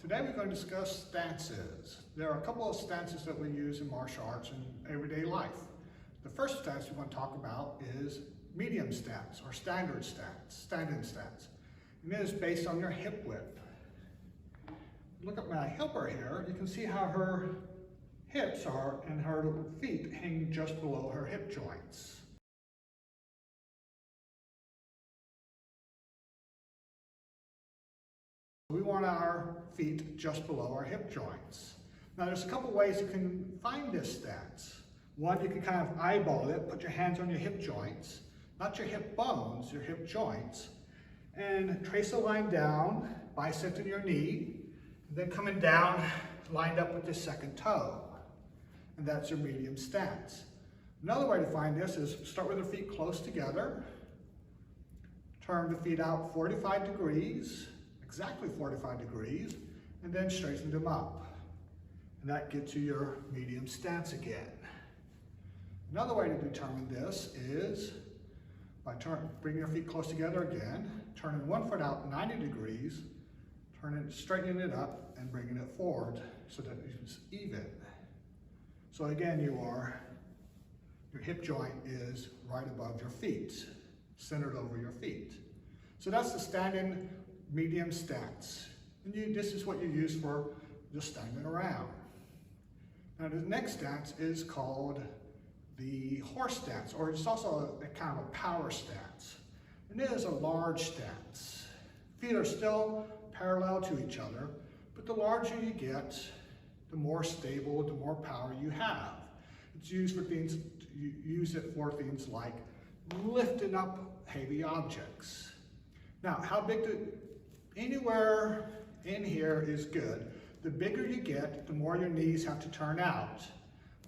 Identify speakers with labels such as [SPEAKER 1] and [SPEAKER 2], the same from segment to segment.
[SPEAKER 1] Today we're going to discuss stances. There are a couple of stances that we use in martial arts in everyday life. The first stance we want to talk about is medium stance or standard stance, standing stance. And it is based on your hip width. Look at my helper here, you can see how her hips are and her feet hang just below her hip joints. We want our feet just below our hip joints. Now there's a couple ways you can find this stance. One, you can kind of eyeball it, put your hands on your hip joints, not your hip bones, your hip joints, and trace a line down, bisecting your knee, and then coming down, lined up with the second toe. And that's your medium stance. Another way to find this is start with your feet close together, turn the feet out 45 degrees, exactly 45 degrees, and then straighten them up. And that gets you your medium stance again. Another way to determine this is by bringing your feet close together again, turning one foot out 90 degrees, straightening it up, and bringing it forward so that it's even. So again, your hip joint is right above your feet, centered over your feet. So that's the standing medium stance. And this is what you use for just standing around. Now the next stance is called the horse stance, or it's also a kind of a power stance. And it is a large stance. Feet are still parallel to each other, but the larger you get, the more stable, the more power you have. It's used for things, you use it for things like lifting up heavy objects. Now, how big anywhere in here is good. The bigger you get, the more your knees have to turn out.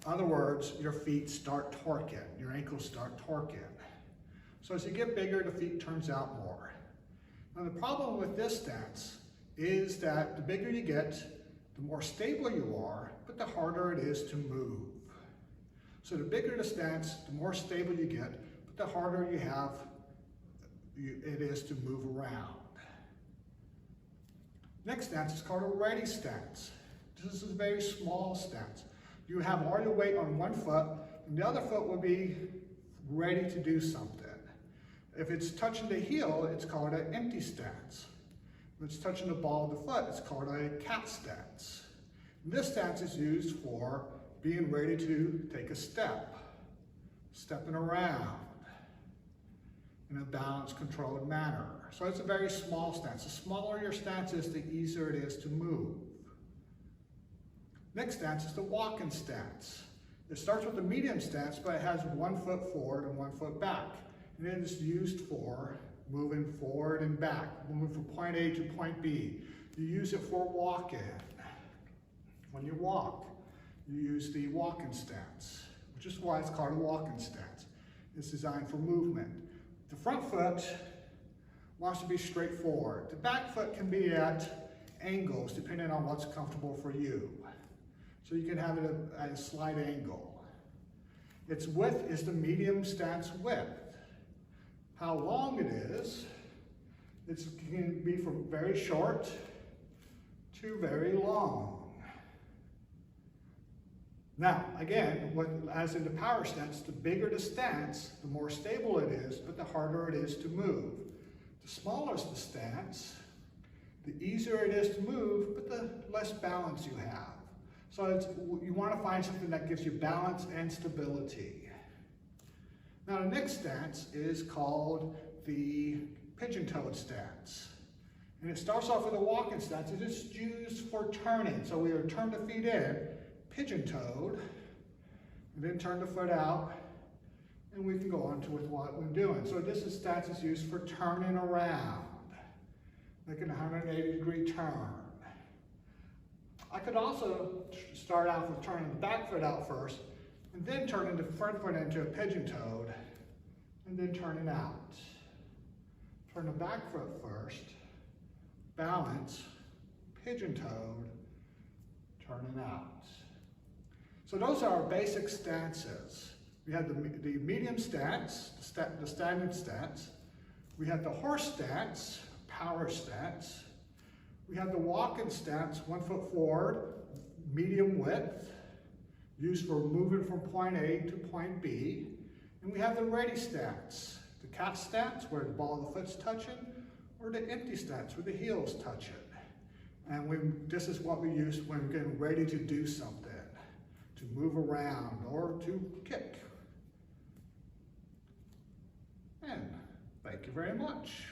[SPEAKER 1] In other words, your feet start torquing, your ankles start torquing. So as you get bigger, the feet turns out more. Now the problem with this stance is that the bigger you get, the more stable you are, but the harder it is to move. So the bigger the stance, the more stable you get, but the harder it is to move around. Next stance is called a ready stance. This is a very small stance. You have all your weight on one foot, and the other foot will be ready to do something. If it's touching the heel, it's called an empty stance. If it's touching the ball of the foot, it's called a cat stance. And this stance is used for being ready to take a step, stepping around in a balanced, controlled manner. So it's a very small stance. The smaller your stance is, the easier it is to move. Next stance is the walking stance. It starts with a medium stance, but it has 1 foot forward and 1 foot back. And it is used for moving forward and back, moving from point A to point B. You use it for walking. When you walk, you use the walking stance, which is why it's called a walking stance. It's designed for movement. The front foot wants to be straight forward. The back foot can be at angles depending on what's comfortable for you. So you can have it at a slight angle. Its width is the medium stance width. How long it is, it can be from very short to very long. Now, again, as in the power stance, the bigger the stance, the more stable it is, but the harder it is to move. The smaller the stance, the easier it is to move, but the less balance you have. So you want to find something that gives you balance and stability. Now the next stance is called the pigeon-toed stance. And it starts off with a walking stance. It is used for turning. So we would turn the feet in, pigeon-toed, and then turn the foot out, and we can go on to with what we're doing. So this stance is used for turning around, making a 180-degree turn. I could also start out with turning the back foot out first, and then turning the front foot into a pigeon-toed, and then turning out. Turn the back foot first, balance, pigeon-toed, turning out. So those are our basic stances. We have the medium stance, the standing stance. We have the horse stance, power stance. We have the walk-in stance, 1 foot forward, medium width, used for moving from point A to point B. And we have the ready stance, the cat stance where the ball of the foot's touching, or the empty stance where the heel's touching. And this is what we use when we're getting ready to do something, to move around or to kick. And thank you very much.